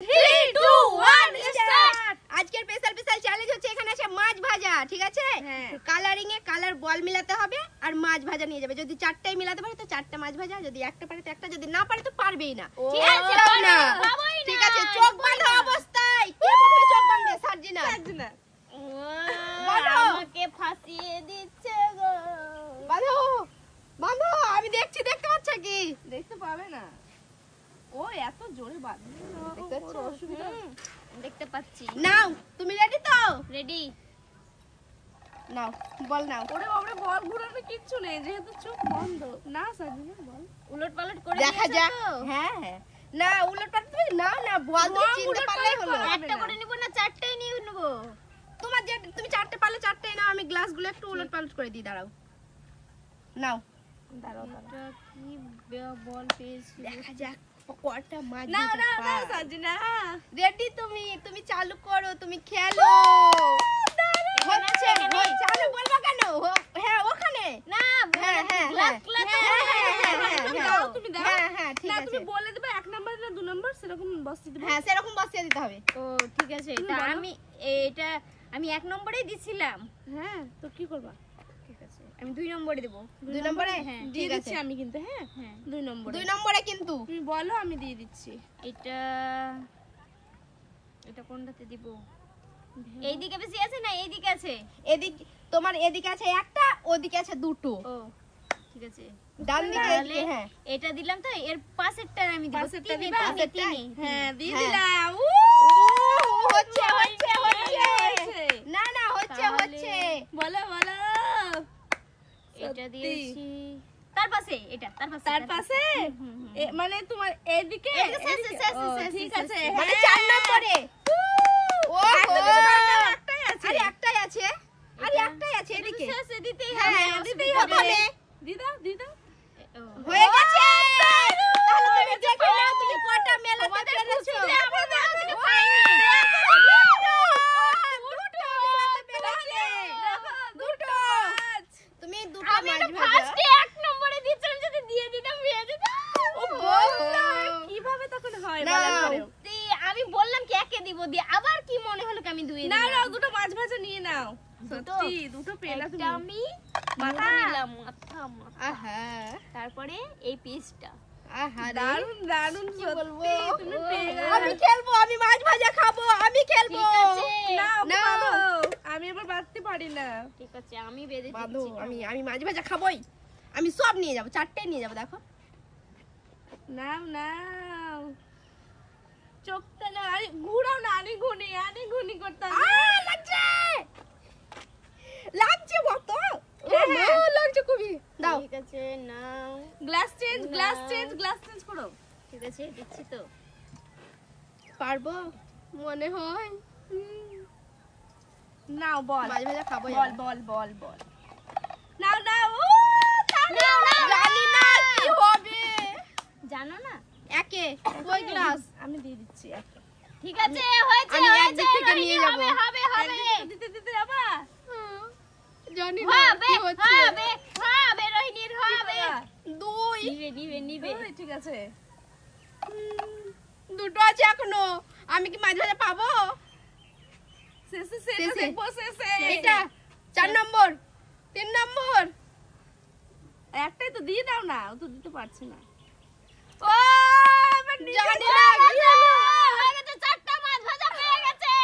3 2 1 start. আজকের special challenge হচ্ছে এখানে আছে মাছ ভাজা, ঠিক আছে? কালারিং এ কালার বল মিলাতে হবে আর মাছ ভাজা নিয়ে যাবে। যদি চারটাই মিলাতে পারে তো চারটা মাছ ভাজা, যদি একটা পারে তো একটা, যদি না পারে তো পারবেই না। ঠিক আছে না? ঠিক আছে, চোখ বাঁধা অবস্থায় কে প্রথমে চোখ বাঁধবে? সার্জিনা। আমাকে ফাঁসিয়ে দিচ্ছে গো। বাঁধো বাঁধো, আমি দেখছি, দেখতে পাচ্ছ কি? দেখতে পাবে না, ও এত জোরে বাঁধবে দেখতে পাচ্ছ? অসুবিধা। দেখতে পাচ্ছি। নাও, তুমি রেডি তো? রেডি। নাও বল নাও। ওরে বাবা, বল ঘুরানো কিচ্ছু নেই যেহেতু চোখ বন্ধ। না সাজিনা বল উলট পালট করে দেখা যাক। হ্যাঁ হ্যাঁ, না উলট পালট তুমি না না বল, তুমি চিনতে পারলেই হলো। একটা করে নিব না চারটাই নিয়ে নেব? তোমার যে তুমি চারটে পারলে চারটেই নাও, আমি গ্লাসগুলো একটু উলট পালট করে দিই। দাঁড়াও, নাও দাঁড়াও এটা কি বল পেয়েছি? দেখা যাক কয়টা মাছ। না না না সাজিনা, রেডি তুমি? তুমি চালু করো, তুমি খেলো। হচ্ছে চালু বলবা কেন? হ্যাঁ ওখানে না হ্যাঁ হ্যাঁ গ্লাস গ্লাস দাও তুমি দাও। হ্যাঁ হ্যাঁ ঠিক না আছে। তুমি বলে দেবে 1 নাম্বার না 2 নাম্বার সেরকম বসিয়ে দেবে। হ্যাঁ সেরকম বসিয়ে দিতে হবে। ও ঠিক আছে, এটা আমি 1 নম্বরেই দিছিলাম। হ্যাঁ তো কি করবা? ঠিক আছে, আমি 2 নম্বরে দেব। 2 নম্বরে? হ্যাঁ দিয়ে ঠিক দিচ্ছি আছে, আমি কিন্তু। হ্যাঁ হ্যাঁ 2 নম্বরে। 2 নম্বরে কিন্তু। তুমি বলো আমি দিয়ে দিচ্ছি। এটা কোনটাতে দিব? এইদিকে বেশি আছে না এইদিকে আছে? এদিক তোমার এদিকে আছে একটা, ওদিকে আছে দুটো। ও ঠিক আছে, ডান দিকে তাহলে এদিকে। হ্যাঁ এটা দিলাম তো, এর পাশেরটা আমি দিব। পাশেরটা তিনে, দিবা? তিনে, পাশেরটাই? তিনে। হ্যাঁ দিয়ে হ্যাঁ। দিলাম। হচ্ছে হচ্ছে হচ্ছে। হচ্ছে। না না হচ্ছে তাহলে- হচ্ছে। বলো বলো। এটা সত্যি। দিয়েছি তার পাশে, এটা তার পাশে হুম, হুম, মানে তোমার এদিকে এদিকে, শেষ, এদিকে? শেষ, ও, শেষ, ঠিক শেষ, আছে। শেষ। মানে হ্যাঁ। 4 নম্বরে। একটা কিছু পারবে না, একটাই আছে। আরে একটাই আছে, আরে এটা- একটাই আছে এটা তো এদিকে। শেষে দিতেই হ্যাঁ হবে, দিতেই অসুবিধা হবে। নেই। দিদা দিদা ও, হয়ে গেছে। তাহলে তুমি দেখে নাও তুমি কয়টা মেলাতে পেরেছো। তুমি দুটো আমি মাছ এটা ভাজা। ফার্স্টে 1 নম্বরে দিয়েছিলাম, যদি দিয়ে দিতাম হয়ে যেত। কিভাবে তখন হয় না। বলেন পরেও। আমি বললাম কি একে দিব, দিয়ে আবার কি মনে হলো কি আমি দুই না দিলাম। না দুটো মাছ ভাজা নিয়ে নাও। দুটো? সত্যি দুটো পেলা তুমি। একটা আমি মাথা। নিলাম, মাথা। আহা তারপরে এই পিসটা। আহা রে। দারুণ দারুণ কি বলবো? সত্যি তুমি পেলা। আমি খেলবো, আমি মাছ ভাজা খাবো, আমি খেলবো। ঠিক আছে, না ওকে নাও। বাঁধো। আমি আবার বাঁধতে পারি না। ঠিক আছে, আমি বেঁধে বাঁধো, দিচ্ছি। আমি মাছ ভাজা খাবোই। আমি সব নিয়ে যাবো, চারটে নিয়ে যাবো। দেখো নাও নাও। চোখটা না আরে ঘুরাও না, আনি ঘুনি করতাম। লাগছে লাগছে কত। হ্যাঁ। লাগছে খুবই। দাও ঠিক আছে, নাও। গ্লাস চেঞ্জ করো। ঠিক আছে, দিচ্ছি তো। পারবো মনে হয়। নাও বল। মাছ ভাজা খাবো। বল বল বল বল। নাও নাও। ও নাও, নাও। জানি না কি হবে। জানো না? একে ওই গ্লাস আমি দিয়ে দিচ্ছি একটা। ঠিক আছে, হয়েছে আমি হয়েছে। একদিক থেকে রোহিণী, নিয়ে যাবো। হবে হবে দিতে দিতে আবার জানি না হবে কি হচ্ছে। হবে রোহিণীর হবে। দুই নিবে। ওই, ঠিক আছে। দুটো আছে এখনো। আমি কি মাছ ভাজা পাবো? শেষে শেষে। দেখবো শেষে। এটা 4 নম্বর, 3 নম্বর। একটাই তো দিয়ে দাও না, ও তো দিতে পারছে না। ও এবার নিজে জানি বল। না কি হলো। হয়ে গেছে, 4টা মাছ ভাজা হয়ে গেছে।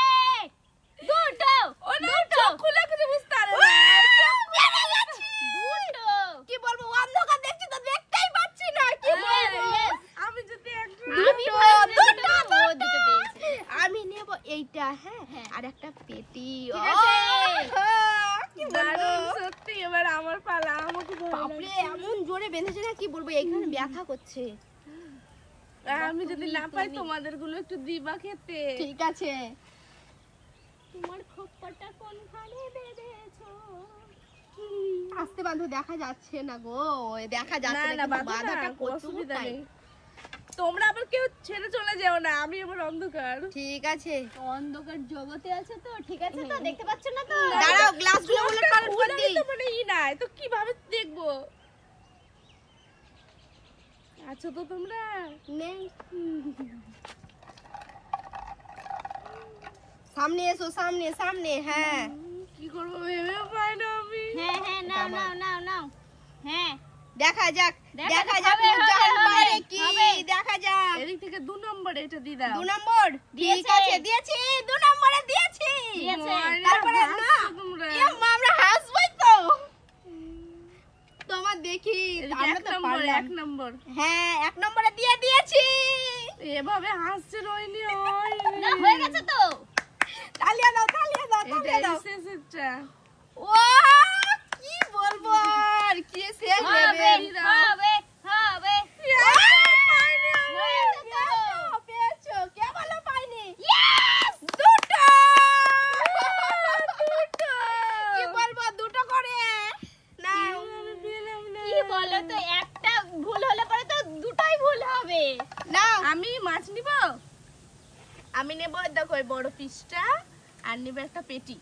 দুটো ও না, চোখ খুলে কিছু বুঝতে পারে না। দুটো। কি বলবো, অন্ধকার দেখছি তো দেখতেই পাচ্ছি না কি বলবো। আমি যদি একটু আমি দুটো, first এ দুটো, দুটো, ও দুটো পেয়েছে। আমি নেব এইটা। হ্যাঁ হ্যাঁ। আর একটা পেটি। ঠিক আছে। কি বলবো। দারুণ সত্যি। এবার আমার পালা, আমাকে ভয় বাপরে লাগছে। এমন জোরে বেঁধেছে না, কি বলবো, এখানে ব্যথা করছে। আমি যদি না পাই তোমাদের গুলো একটু দিবা খেতে। ঠিক আছে। তোমার খোপাটা কোনখানে বেঁধেছো? আস্তে বাঁধো, দেখা যাচ্ছে না গো। দেখা না যাচ্ছে না না, কিন্তু বাঁধো না, বাঁধাটা প্রচুর অসুবিধা টাইট। নেই। তোমরা আবার কেউ ছেড়ে চলে যাও না, আমি আবার অন্ধকার। ঠিক আছে, অন্ধকার জগতে আছে তো, ঠিক আছে তো, দেখতে পাচ্ছ না তো? দাঁড়াও গ্লাসগুলো উলট পালট করে ওনারই দিই। তো মানে নাই তো কিভাবে দেখবো? আছো তো তোমরা? নেই। সামনে এসো, সামনে সামনে। হ্যাঁ কি করবো ভেবে পাই না আমি। হ্যাঁ হ্যাঁ নাও নাও নাও নাও। হ্যাঁ দেখা যাক, দেখা দেখা যাক, যাক হবে, নূরজাহান হবে, পারে কি। হবে। দেখা যাক। এদিক থেকে 2 নম্বর এটা দিয়ে দাও। 2 নম্বর ঠিক দিয়েছে। আছে, দিয়েছি 2 নম্বরে দিয়েছি। দিয়েছে। তারপরে না তোমরা এ মা, আমরা হাসবই তো। তোমার দেখি এদিকে আমরা 1 তো নম্বর, পারলাম। 1 নম্বর। হ্যাঁ 1 নম্বরে দিয়ে দিয়েছি। এভাবে হাসছে রইনি হয়। না হয়ে গেছে তো। তালিয়া দাও, তালিয়া দাও, তালিয়া এটা দাও। শেষেরটা। ও কি বলবো আর, কি শেষ হবে লেভেল। হবে হবে। পেয়েছো, কে বলো পাইনি? ইয়েস! দুটো। কি বলবো, দুটো করে নাও। কি বলো তো, একটা ভুল হলে পরে তো দুটোই ভুল হবে। নাও আমি মাছ নিব। আমি নেব দেখো এই বড় পিসটা আর নিব একটা পেটি।